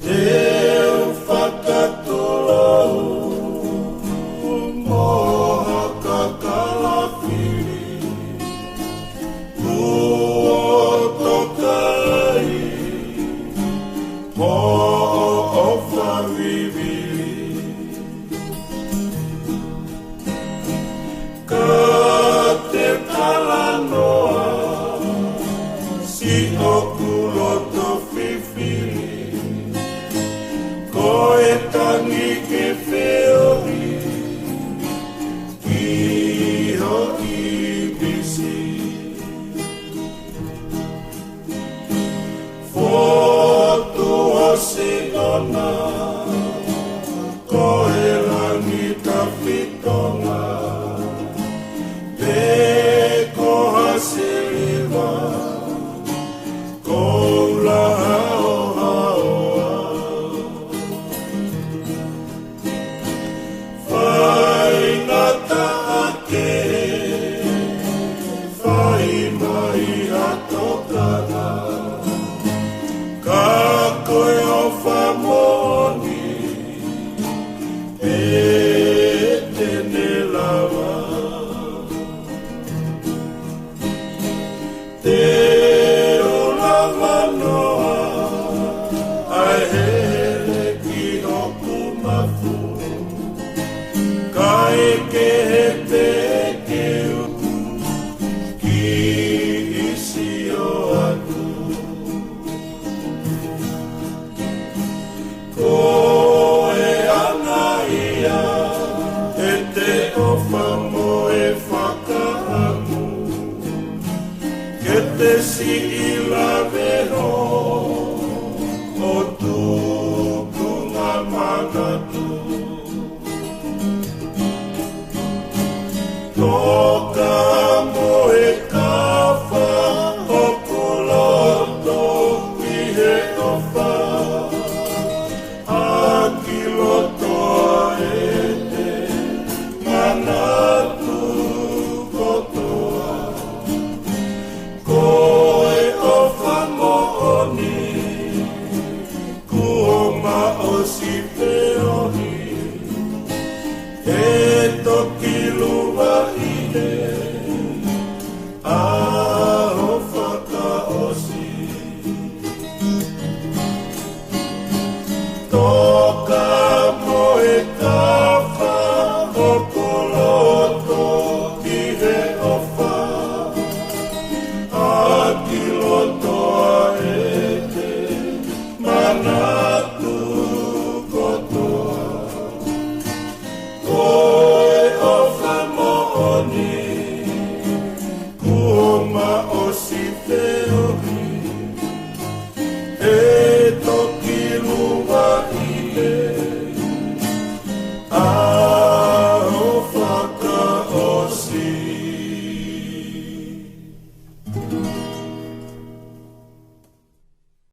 Teu whakatolo moha kakalawhiri Uotokai mo'o whawibiri Ka te kalanoa si o kuloto whiwhiri Ko e tangi ke whiori Iho I bisi Fotu o sinona Ko e rangi ta whitonga Te ko hasiriwa Ko ulaha o haoa Whai ngata ake Whai mai atokana Ka koe o whamoni E tene lawa Te o lawa noa Ai hele ki hoku mafu Kai ke he te ke uku Ki isi o aku Ko e ana ia E te ofa mo e whakahamu Ke te si I laweho O tuku ngā manatu Toka mo e kawha O kuloto I he ofa Aki lotoa e te Manatu kotoa Ko e ofa mo oni Kuonga o si